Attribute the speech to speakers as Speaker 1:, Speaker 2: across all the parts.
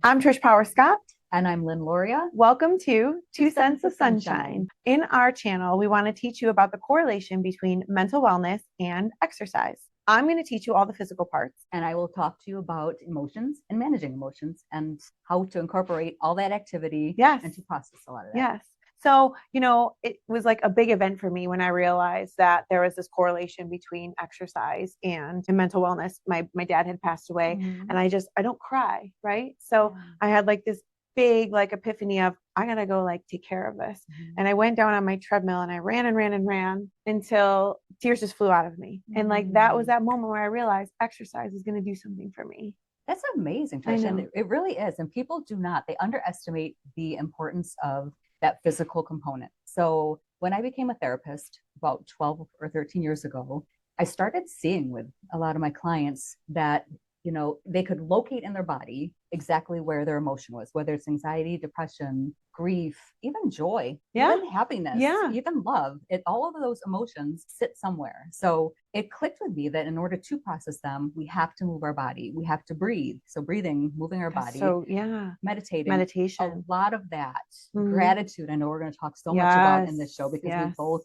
Speaker 1: I'm Trish Power Scott.
Speaker 2: And I'm Lynn Loria.
Speaker 1: Welcome to Two Cents of Sunshine. In our channel, we want to teach you about the correlation between mental wellness and exercise. I'm going to teach you all the physical parts.
Speaker 2: And I will talk to you about emotions and managing emotions and how to incorporate all that activity and to process a lot of that.
Speaker 1: Yes. So, it was like a big event for me when I realized that there was this correlation between exercise and mental wellness. My dad had passed away and I don't cry, right? So I had like this big like epiphany of I gotta go like take care of this. And I went down on my treadmill and I ran and ran and ran until tears just flew out of me. And like that was that moment where I realized exercise is going to do something for me.
Speaker 2: That's amazing, Trish. And it really is. And people they underestimate the importance of that physical component. So when I became a therapist about 12 or 13 years ago, I started seeing with a lot of my clients that they could locate in their body exactly where their emotion was, whether it's anxiety, depression, grief, even joy, even happiness, even love. All of those emotions sit somewhere. So it clicked with me that in order to process them, we have to move our body. We have to breathe. So breathing, moving our body.
Speaker 1: So meditation.
Speaker 2: A lot of that gratitude. I know we're going to talk so much about in this show because we both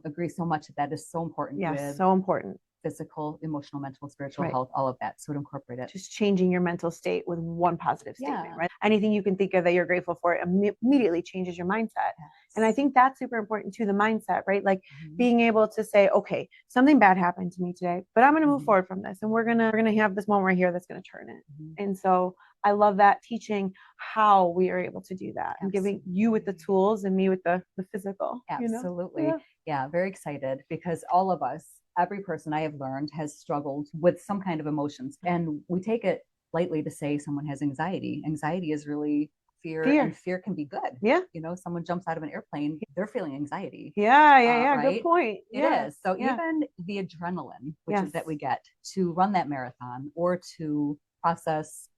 Speaker 2: agree so much that is so important.
Speaker 1: Yes, so important.
Speaker 2: Physical, emotional, mental, spiritual health, all of that. So to incorporate it.
Speaker 1: Just changing your mental state with one positive statement, right? Anything you can think of that you're grateful for immediately changes your mindset. Yes. And I think that's super important too, the mindset, right? Like being able to say, okay, something bad happened to me today, but I'm going to move forward from this. And we're going to have this moment right here that's going to turn it. And so I love that, teaching how we are able to do that and giving you with the tools and me with the physical.
Speaker 2: Absolutely. Yeah, very excited because all of us, every person I have learned has struggled with some kind of emotions. And we take it lightly to say someone has anxiety. Anxiety is really fear. And fear can be good.
Speaker 1: Yeah.
Speaker 2: Someone jumps out of an airplane, they're feeling anxiety.
Speaker 1: Yeah.
Speaker 2: Right?
Speaker 1: Good point.
Speaker 2: It is. So even the adrenaline, which is that we get to run that marathon or to process,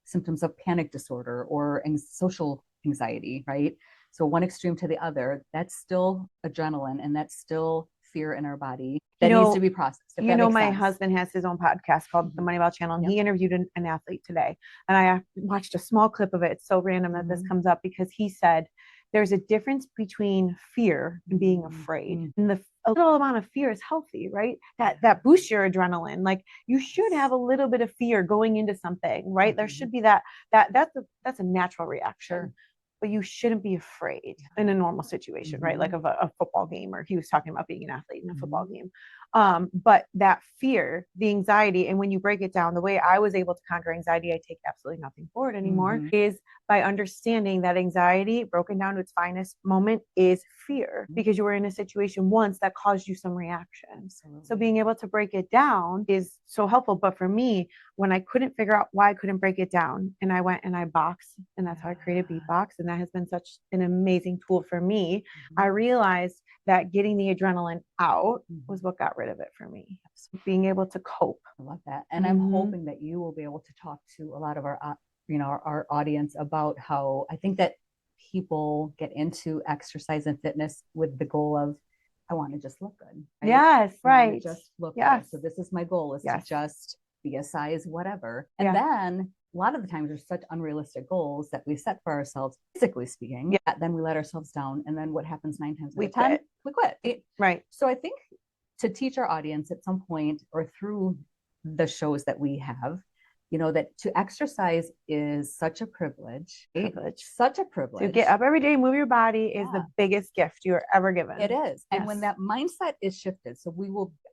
Speaker 2: symptoms of panic disorder or social anxiety, right? So one extreme to the other, that's still adrenaline and that's still fear in our body that needs to be processed.
Speaker 1: My husband has his own podcast called the Moneyball Channel, and he interviewed an athlete today. And I watched a small clip of it. It's so random that this comes up because he said there's a difference between fear and being afraid. And a little amount of fear is healthy, right? That boosts your adrenaline. Like you should have a little bit of fear going into something, right? There should be that's a natural reaction.
Speaker 2: Sure.
Speaker 1: But you shouldn't be afraid in a normal situation, right? Like of a football game, or he was talking about being an athlete in a football game. But that fear, the anxiety, and when you break it down, the way I was able to conquer anxiety, I take absolutely nothing for it anymore, is by understanding that anxiety, broken down to its finest moment, is fear, because you were in a situation once that caused you some reaction.
Speaker 2: Absolutely.
Speaker 1: So being able to break it down is so helpful. But for me, when I couldn't figure out why I couldn't break it down, and I went and I boxed, and that's how I created Beatbox, and that has been such an amazing tool for me. I realized that getting the adrenaline out was what got rid of it for me. Being able to cope.
Speaker 2: I love that. And I'm hoping that you will be able to talk to a lot of our audience about how I think that people get into exercise and fitness with the goal of, I want to just look good.
Speaker 1: Right? Yes, right.
Speaker 2: Just look good. So this is my goal, is to just be a size whatever. And then a lot of the times there's such unrealistic goals that we set for ourselves, physically speaking, that then we let ourselves down. And then what happens 9 times out of 10? We quit.
Speaker 1: Right.
Speaker 2: So I think to teach our audience at some point or through the shows that we have, that to exercise is such a privilege. Such a privilege.
Speaker 1: To get up every day, move your body is the biggest gift you're ever given.
Speaker 2: It is. And when that mindset is shifted, so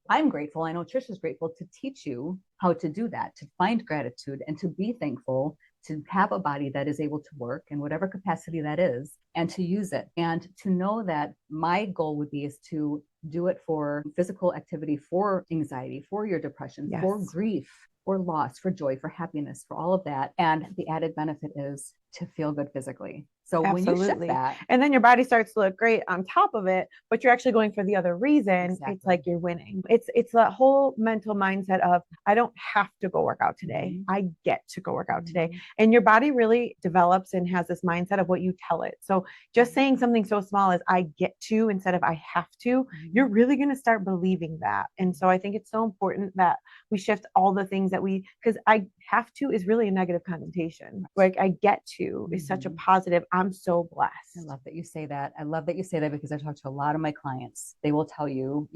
Speaker 2: I'm grateful, I know Trish is grateful to teach you how to do that, to find gratitude and to be thankful, to have a body that is able to work in whatever capacity that is, and to use it. And to know that my goal would be is to do it for physical activity, for anxiety, for your depression, for grief, for loss, for joy, for happiness, for all of that. And the added benefit is to feel good physically. So when you shift
Speaker 1: Absolutely.
Speaker 2: that,
Speaker 1: And then your body starts to look great on top of it, but you're actually going for the other reason. It's
Speaker 2: Exactly.
Speaker 1: like you're winning. It's that whole mental mindset of I don't have to go work out today. I get to go work out today. And your body really develops and has this mindset of what you tell it. So just saying something so small as I get to instead of I have to, you're really going to start believing that. And so I think it's so important that we shift all the things that because I have to is really a negative connotation. Like I get to is such a positive. I'm so blessed.
Speaker 2: I love that you say that. I love that you say that because I talk to a lot of my clients. They will tell you,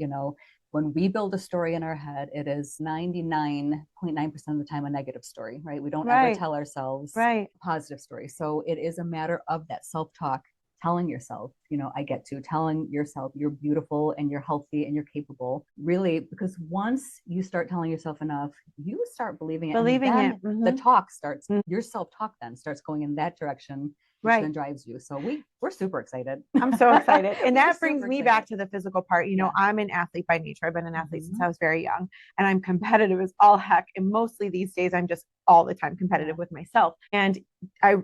Speaker 2: when we build a story in our head, it is 99.9% of the time a negative story, right? We don't ever tell ourselves a positive story. So it is a matter of that self-talk, telling yourself, I get to, telling yourself you're beautiful and you're healthy and you're capable. Really, because once you start telling yourself enough, you start believing it. The talk starts, your self-talk then starts going in that direction. Which then drives you. So we're super excited.
Speaker 1: I'm so excited. And that brings me back to the physical part. I'm an athlete by nature. I've been an athlete since I was very young, and I'm competitive as all heck. And mostly these days, I'm just all the time competitive with myself. And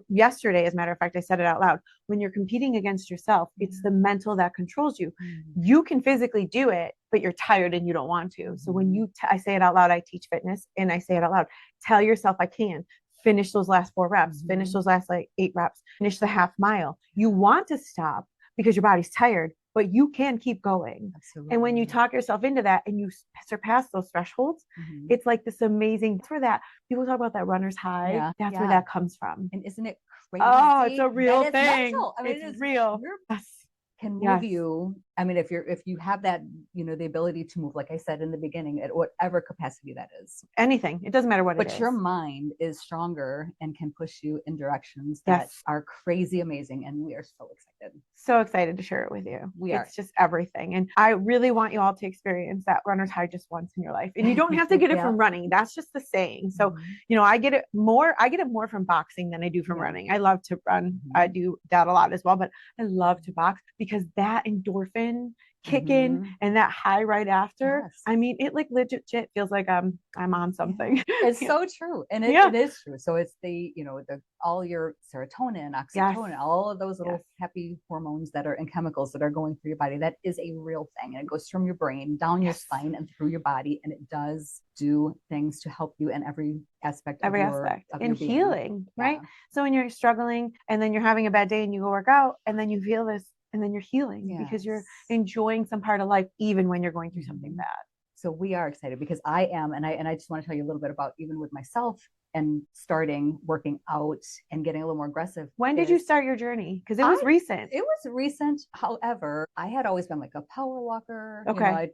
Speaker 1: yesterday, as a matter of fact, I said it out loud. When you're competing against yourself, it's the mental that controls you. You can physically do it, but you're tired and you don't want to. So when I say it out loud, I teach fitness and I say it out loud. Tell yourself I can. Finish those last 4 reps, finish those last 8 reps, finish the half mile. You want to stop because your body's tired, but you can keep going. Absolutely. And when you talk yourself into that and you surpass those thresholds, it's like this amazing, that's where that people talk about that runner's high. That's where that comes from.
Speaker 2: And isn't it crazy?
Speaker 1: Oh, it's a real thing.
Speaker 2: Mental.
Speaker 1: It's real.
Speaker 2: Can move you. I mean, if you have that, the ability to move, like I said in the beginning, at whatever capacity that is.
Speaker 1: Anything. It doesn't matter what it is.
Speaker 2: But your mind is stronger and can push you in directions that are crazy amazing. And we are so excited.
Speaker 1: So excited to share it with you. It's just everything. And I really want you all to experience that runner's high just once in your life. And you don't have to get it from running. That's just the saying. So, I get it more from boxing than I do from running. I love to run. I do that a lot as well, but I love to box because that endorphin kick in and that high right after. I mean, it like legit feels like I'm on something.
Speaker 2: It's so true. And it is true. So it's the all your serotonin, oxytocin, all of those little happy hormones that are and chemicals that are going through your body. That is a real thing. And it goes from your brain down your spine and through your body. And it does do things to help you in every aspect of your
Speaker 1: healing, right? So when you're struggling and then you're having a bad day and you go work out and then you feel this and then you're healing because you're enjoying some part of life, even when you're going through something bad.
Speaker 2: So we are excited because I am, and I just want to tell you a little bit about even with myself and starting working out and getting a little more aggressive.
Speaker 1: When did you start your journey? Because it was recent.
Speaker 2: It was recent. However, I had always been like a power walker.
Speaker 1: Okay.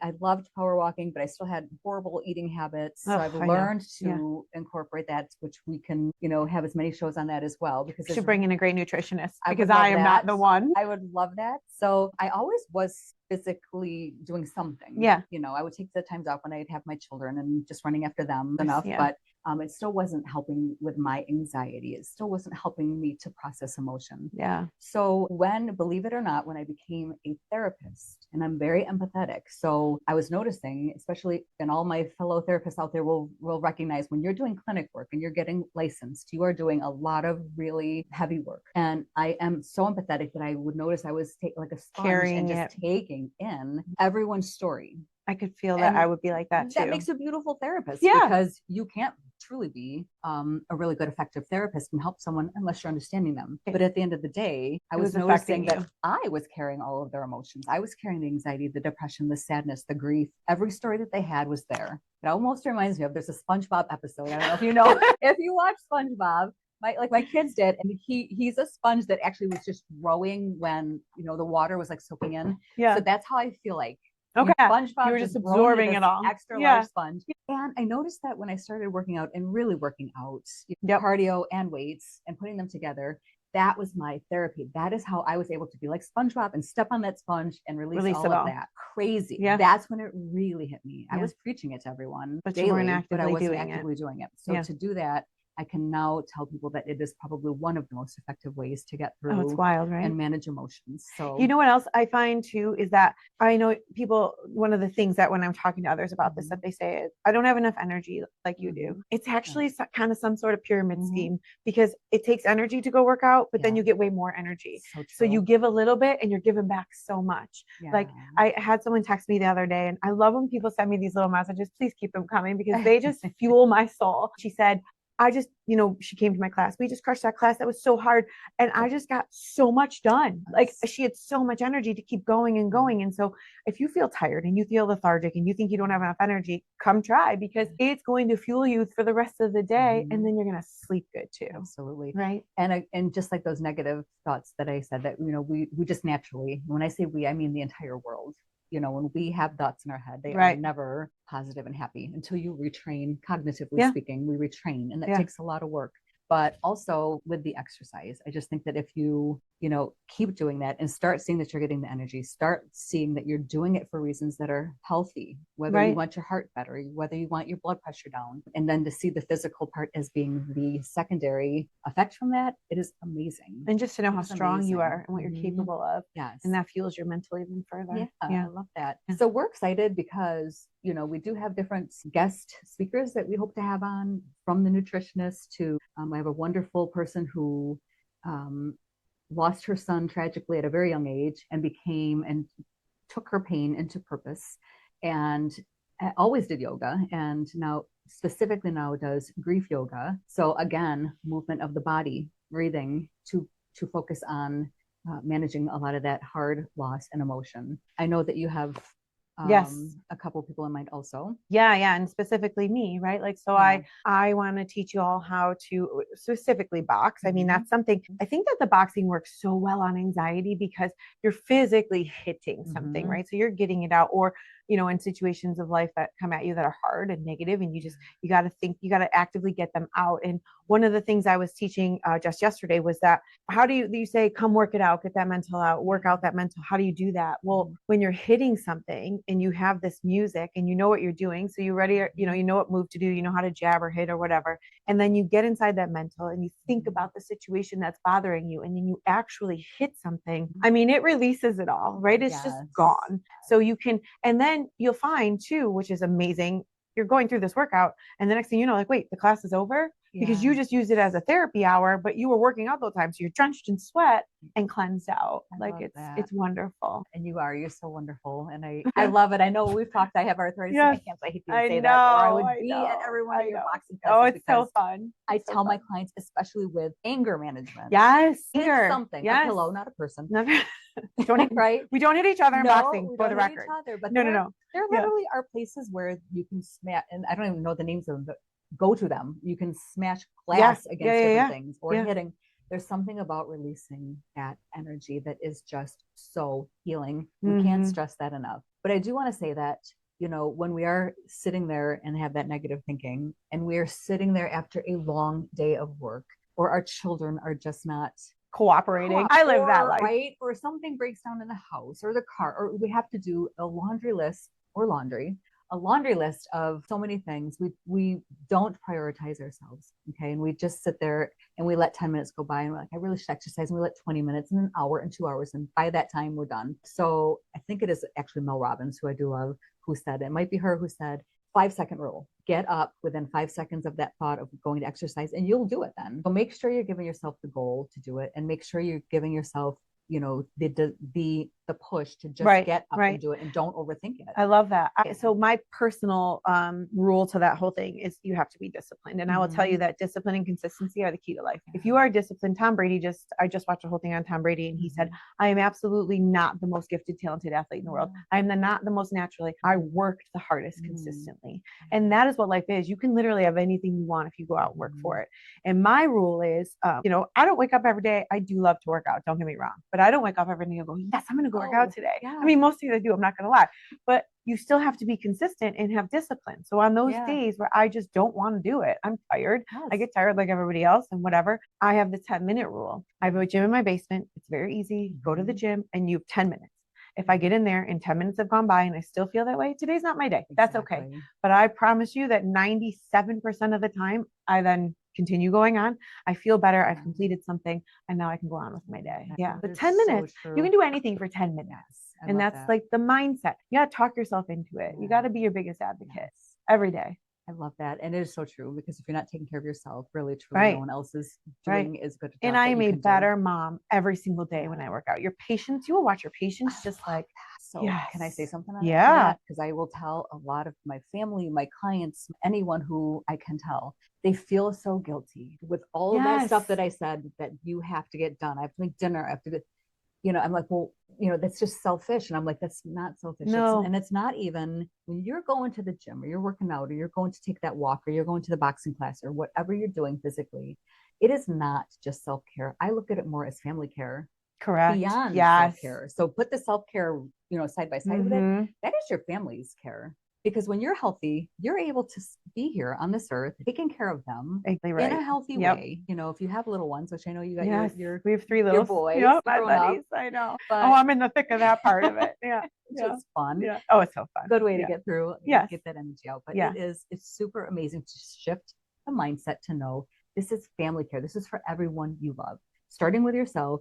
Speaker 2: I loved power walking, but I still had horrible eating habits. So I've learned to incorporate that, which we can, have as many shows on that as well. Because
Speaker 1: you should bring in a great nutritionist because I am not the one.
Speaker 2: I would love that. So I always was physically doing something. I would take the times off when I'd have my children and just running after them enough. But it still wasn't helping with my anxiety. It still wasn't helping me to process emotion. So believe it or not, when I became a therapist, and I'm very empathetic, so I was noticing, especially, and all my fellow therapists out there will recognize when you're doing clinic work and you're getting licensed, you are doing a lot of really heavy work. And I am so empathetic that I would notice I was like a sponge and just taking in everyone's story.
Speaker 1: I could feel that. I would be like that too.
Speaker 2: That makes a beautiful therapist because you can't truly be a really good, effective therapist and help someone unless you're understanding them. But at the end of the day, I was noticing that I was carrying all of their emotions. I was carrying the anxiety, the depression, the sadness, the grief. Every story that they had was there. It almost reminds me of, there's a SpongeBob episode. I don't know if you know, if you watch SpongeBob, my kids did, and he's a sponge that actually was just growing when the water was like soaking in. So that's how I feel like.
Speaker 1: Okay.
Speaker 2: SpongeBob,
Speaker 1: you were just absorbing it all.
Speaker 2: Extra large sponge. And I noticed that when I started working out and really working out, cardio and weights and putting them together, that was my therapy. That is how I was able to be like SpongeBob and step on that sponge and release all of that. Crazy. That's when it really hit me. I was preaching it to everyone, but daily,
Speaker 1: you weren't actively
Speaker 2: but I wasn't
Speaker 1: doing
Speaker 2: actively doing it. So to do that, I can now tell people that it is probably one of the most effective ways to get
Speaker 1: Oh, it's
Speaker 2: through
Speaker 1: wild, right?
Speaker 2: and manage emotions. So,
Speaker 1: You know what else I find too is that I know people, one of the things that when I'm talking to others about this, that they say is, I don't have enough energy like you do. It's actually kind of some sort of pyramid scheme, because it takes energy to go work out, but then you get way more energy. So you give a little bit and you're giving back so much. Like I had someone text me the other day, and I love when people send me these little messages. Please keep them coming, because they just fuel my soul. She said, I just, she came to my class. We just crushed that class. That was so hard. And I just got so much done. Like, she had so much energy to keep going and going. And so if you feel tired and you feel lethargic and you think you don't have enough energy, come try, because it's going to fuel you for the rest of the day. And then you're going to sleep good too.
Speaker 2: Absolutely.
Speaker 1: Right.
Speaker 2: And just like those negative thoughts that I said, that, we just naturally, when I say we, I mean the entire world. When we have thoughts in our head, they are never positive and happy until you retrain, cognitively speaking, we retrain, and that takes a lot of work. But also with the exercise, I just think that if you, keep doing that and start seeing that you're getting the energy, start seeing that you're doing it for reasons that are healthy, whether you want your heart better, whether you want your blood pressure down, and then to see the physical part as being the secondary effect from that, it is amazing.
Speaker 1: And just to know how strong you are and what you're capable of.
Speaker 2: Yes.
Speaker 1: And that fuels your mental even further.
Speaker 2: I love that. So we're excited because, we do have different guest speakers that we hope to have on, from the nutritionist to, I have a wonderful person who lost her son tragically at a very young age and took her pain into purpose, and always did yoga, and now specifically now does grief yoga. So again, movement of the body, breathing to focus on managing a lot of that hard loss and emotion. I know that you have a couple of people in mind also.
Speaker 1: And specifically me, right? Like, so I want to teach you all how to specifically box. I mean, that's something, I think that the boxing works so well on anxiety because you're physically hitting something, right? So you're getting it out, or in situations of life that come at you that are hard and negative, and you got to think, you got to actively get them out. And one of the things I was teaching just yesterday was that, how do you say, come work it out, get that mental out, work out that mental? How do you do that? Well, when you're hitting something and you have this music and you know what you're doing, so you're ready, you know what move to do, you know how to jab or hit or whatever, and then you get inside that mental and you think about the situation that's bothering you, and then you actually hit something. I mean, it releases it all, right? It's just gone. So you can, and then you'll find too, which is amazing, you're going through this workout and the next thing you know, like, wait, the class is over, because you just used it as a therapy hour, but you were working out the whole time. So you're drenched in sweat and cleansed out. Like, it's wonderful.
Speaker 2: And you're so wonderful. And I love it. I know we've talked, I have arthritis in my hands. I hate to say that, or I would be at every one of your boxing classes.
Speaker 1: Oh, it's so fun.
Speaker 2: I tell my clients, especially with anger management.
Speaker 1: Yes.
Speaker 2: It's something. A pillow, not a person.
Speaker 1: Never. We don't hit each other in boxing, for the record.
Speaker 2: But
Speaker 1: no.
Speaker 2: There literally are places where you can smash, and I don't even know the names of them, but go to them. You can smash glass against different things, or hitting. There's something about releasing that energy that is just so healing. We can't stress that enough. But I do want to say that, when we are sitting there and have that negative thinking, and we are sitting there after a long day of work, or our children are just not
Speaker 1: cooperating. I live that life.
Speaker 2: Right? Or something breaks down in the house or the car, or we have to do a laundry list of so many things. We don't prioritize ourselves. Okay. And we just sit there and we let 10 minutes go by, and we're like, I really should exercise. And we let 20 minutes and an hour and 2 hours. And by that time we're done. So I think it is actually Mel Robbins, who I do love, who said, it might be her, who said, 5-second rule. Get up within 5 seconds of that thought of going to exercise, and you'll do it then. So make sure you're giving yourself the goal to do it, and make sure you're giving yourself, the push to just get up and do it, and don't overthink it.
Speaker 1: I love that. So my personal rule to that whole thing is you have to be disciplined. And I will tell you that discipline and consistency are the key to life. If you are disciplined, I just watched a whole thing on Tom Brady, and he said, I am absolutely not the most gifted, talented athlete in the world. I am not the most naturally. I worked the hardest consistently. And that is what life is. You can literally have anything you want if you go out and work for it. And my rule is, I don't wake up every day. I do love to work out. Don't get me wrong. But I don't wake up every day and go, yes, I'm going to go work out today. Yeah. I mean, most days I do, I'm not going to lie, but you still have to be consistent and have discipline. So on those days where I just don't want to do it, I'm tired. I get tired like everybody else and whatever. I have the 10-minute rule. I have a gym in my basement. It's very easy. Go to the gym and you have 10 minutes. If I get in there and 10 minutes have gone by and I still feel that way, today's not my day. That's okay. But I promise you that 97% of the time, I then continue going on. I feel better. I've completed something, and now I can go on with my day. Yeah. But 10 minutes, you can do anything for 10 minutes. And that's like the mindset. You got to talk yourself into it. You got to be your biggest advocate every day.
Speaker 2: I love that. And it is so true, because if you're not taking care of yourself, really, truly, no one else is doing as good a job.
Speaker 1: And I am a better mom every single day when I work out. Your patients, you will watch your patients just like,
Speaker 2: so can I say something on
Speaker 1: that?
Speaker 2: Because I will tell a lot of my family, my clients, anyone who I can tell, they feel so guilty with all of that stuff that I said that you have to get done. I have to make dinner. I have to get, I'm like, well, that's just selfish. And I'm like, that's not selfish.
Speaker 1: No.
Speaker 2: And it's not even when you're going to the gym or you're working out or you're going to take that walk or you're going to the boxing class or whatever you're doing physically, it is not just self-care. I look at it more as family care.
Speaker 1: Correct.
Speaker 2: Beyond self-care. So put the self-care, side by side with it. That is your family's care. Because when you're healthy, you're able to be here on this earth, taking care of them in a healthy way. If you have little ones, which I know you got
Speaker 1: we have 3 little
Speaker 2: boys.
Speaker 1: My buddies. I know. But, I'm in the thick of that part of it. Yeah.
Speaker 2: It's fun.
Speaker 1: Yeah. Oh, it's so fun.
Speaker 2: Good way to get through. Get that energy out. But it's super amazing to shift the mindset to know this is family care. This is for everyone you love, starting with yourself.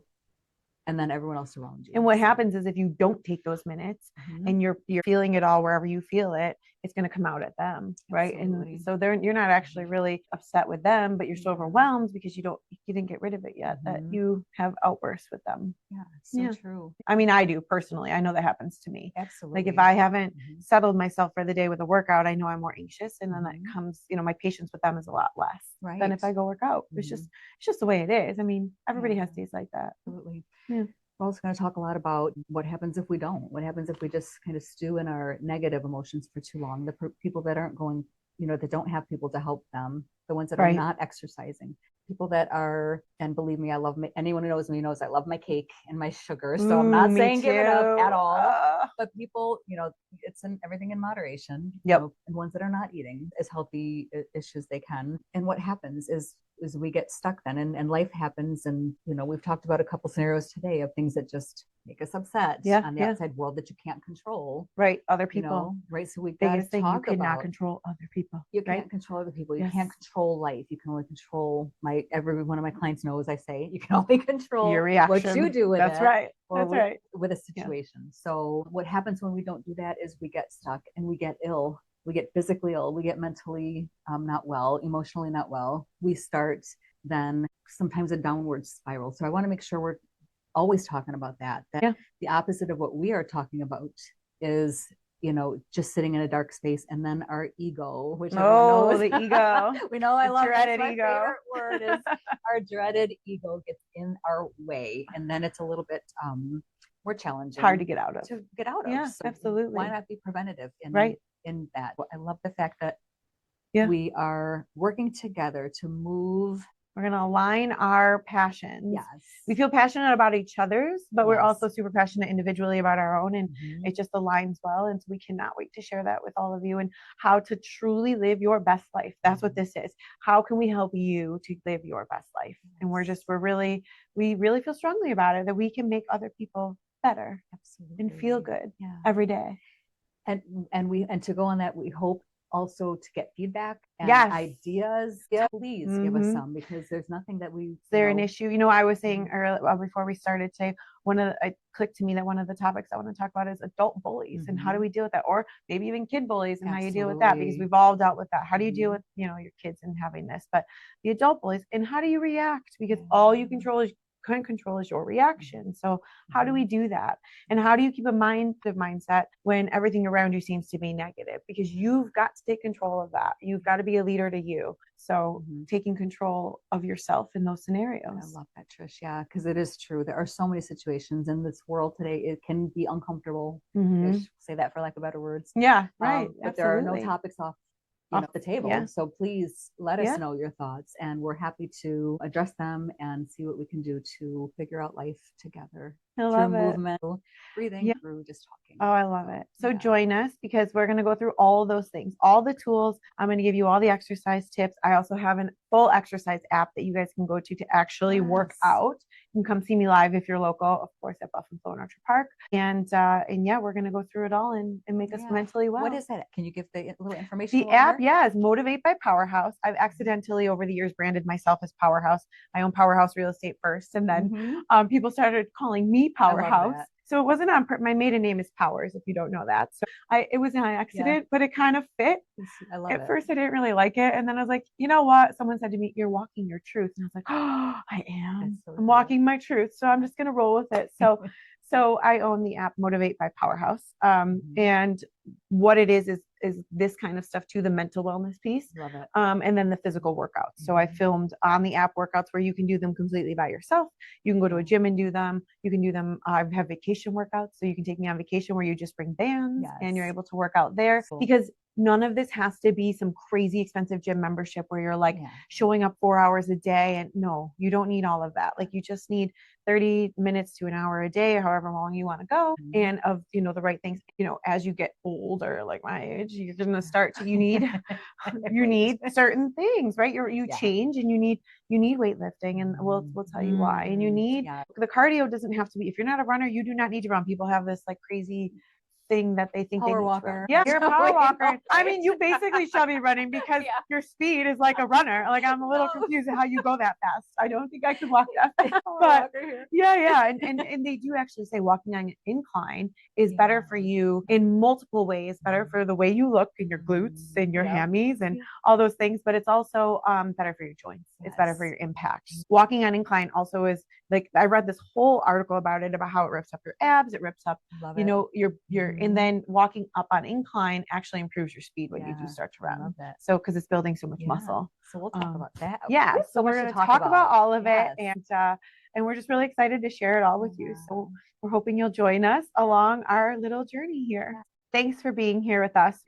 Speaker 2: And then everyone else around you.
Speaker 1: And what happens is if you don't take those minutes and you're feeling it all wherever you feel it, it's going to come out at them, right? Absolutely. And so you're not actually really upset with them, but you're so overwhelmed because you didn't get rid of it yet that you have outbursts with them.
Speaker 2: Yeah, so true.
Speaker 1: I mean, I do personally. I know that happens to me.
Speaker 2: Absolutely.
Speaker 1: Like if I haven't settled myself for the day with a workout, I know I'm more anxious, and then that comes, my patience with them is a lot less than if I go work out. It's just the way it is. I mean, everybody has days like that.
Speaker 2: Absolutely.
Speaker 1: Yeah.
Speaker 2: We're also going to talk a lot about what happens if we don't. What happens if we just kind of stew in our negative emotions for too long? The people that aren't going, that don't have people to help them, the ones that are not exercising, people that are, and believe me, I love anyone who knows me knows I love my cake and my sugar. So I'm not saying give it up at all. But people, it's everything in moderation.
Speaker 1: Yep.
Speaker 2: And ones that are not eating as healthy ish as they can. And what happens is we get stuck then, and life happens. And, we've talked about a couple scenarios today of things that just make us upset on the outside world that you can't control.
Speaker 1: Right. Other people.
Speaker 2: Right. So we got to talk
Speaker 1: you cannot control other people.
Speaker 2: You can't control other people. You can't control life. You can only control every one of my clients knows I say you can only control
Speaker 1: your reaction.
Speaker 2: What you do with
Speaker 1: That's
Speaker 2: it.
Speaker 1: Right.
Speaker 2: Or
Speaker 1: That's right.
Speaker 2: With a situation. So what happens when we don't do that is we get stuck and we get ill. We get physically ill. We get mentally not well, emotionally not well. We start then sometimes a downward spiral. So I want to make sure we're always talking about that. The opposite of what we are talking about is, just sitting in a dark space, and then our ego, which
Speaker 1: the ego.
Speaker 2: We know I love
Speaker 1: dreaded
Speaker 2: my
Speaker 1: ego.
Speaker 2: favorite word is our dreaded ego gets in our way, and then it's a little bit more challenging,
Speaker 1: hard to get out of.
Speaker 2: Yeah,
Speaker 1: so absolutely.
Speaker 2: Why not be preventative in that? I love the fact that we are working together to move.
Speaker 1: We're going to align our passions.
Speaker 2: Yes.
Speaker 1: We feel passionate about each other's, but we're also super passionate individually about our own, and it just aligns well. And so we cannot wait to share that with all of you and how to truly live your best life. That's what this is. How can we help you to live your best life? And we really feel strongly about it, that we can make other people better and feel good every day.
Speaker 2: And to go on that, we hope also to get feedback and ideas. Please give us some, because there's nothing that we. Is
Speaker 1: there an issue? I was saying earlier before we started today, it clicked to me that one of the topics I want to talk about is adult bullies and how do we deal with that, or maybe even kid bullies and how you deal with that, because we've all dealt with that. How do you deal with your kids and having this, but the adult bullies, and how do you react? Because all you can't control is your reaction. So how do we do that? And how do you keep a mindset when everything around you seems to be negative? Because you've got to take control of that. You've got to be a leader to you. So taking control of yourself in those scenarios.
Speaker 2: I love that, Trish. Yeah, because it is true. There are so many situations in this world today. It can be uncomfortable. Say that for lack of better words.
Speaker 1: Yeah, right.
Speaker 2: But there are no topics off the table. So please let us know your thoughts, and we're happy to address them and see what we can do to figure out life together.
Speaker 1: I love
Speaker 2: through
Speaker 1: it.
Speaker 2: movement, breathing, through just talking.
Speaker 1: Oh, I love it. So join us, because we're going to go through all those things, all the tools. I'm going to give you all the exercise tips. I also have a full exercise app that you guys can go to actually work out You can come see me live if you're local, of course, at Buff and Flow in Orchard Park. And yeah, we're going to go through it all and make us mentally well.
Speaker 2: What is that? Can you give the little information?
Speaker 1: The app, is Motivate by Powerhouse. I've accidentally over the years branded myself as Powerhouse. I own Powerhouse Real Estate first, and then people started calling me Powerhouse. So it wasn't on my maiden name is Powers, if you don't know that. So it was an accident, but it kind of fit.
Speaker 2: I love
Speaker 1: At first I didn't really like it. And then I was like, you know what? Someone said to me, you're walking your truth. And I was like, oh, I am. So I'm walking my truth. So I'm just going to roll with it. So I own the app Motivate by Powerhouse. And what it is this kind of stuff too, the mental wellness piece.
Speaker 2: Love it.
Speaker 1: And then the physical workouts. So I filmed on the app workouts where you can do them completely by yourself. You can go to a gym and do them. You can do them. I have vacation workouts. So you can take me on vacation where you just bring bands and you're able to work out there because none of this has to be some crazy expensive gym membership where you're like showing up 4 hours a day. And no, you don't need all of that. Like you just need 30 minutes to an hour a day, however long you want to go. And of, the right things, as you get older, like my age, you're going to start to, you need certain things, right? You change and you need weightlifting, and we'll tell you why. And you need, the cardio doesn't have to be, if you're not a runner, you do not need to run. People have this like crazy thing that they think
Speaker 2: power walker.
Speaker 1: Yeah, you're a power walker. I mean, you basically shall be running because your speed is like a runner. Like I'm a little confused at how you go that fast. I don't think I could walk that fast. But and they do actually say walking on an incline is better for you in multiple ways, better for the way you look and your glutes and your hammies and all those things, but it's also better for your joints. It's better for your impact. Walking on incline also is like, I read this whole article about it, about how it rips up your abs, it rips up, your and then walking up on incline actually improves your speed when you do start to run.
Speaker 2: I love that.
Speaker 1: So because it's building so much muscle.
Speaker 2: So we'll talk about that.
Speaker 1: Yeah. So we're going to talk about all of it, and we're just really excited to share it all with you. So we're hoping you'll join us along our little journey here. Thanks for being here with us.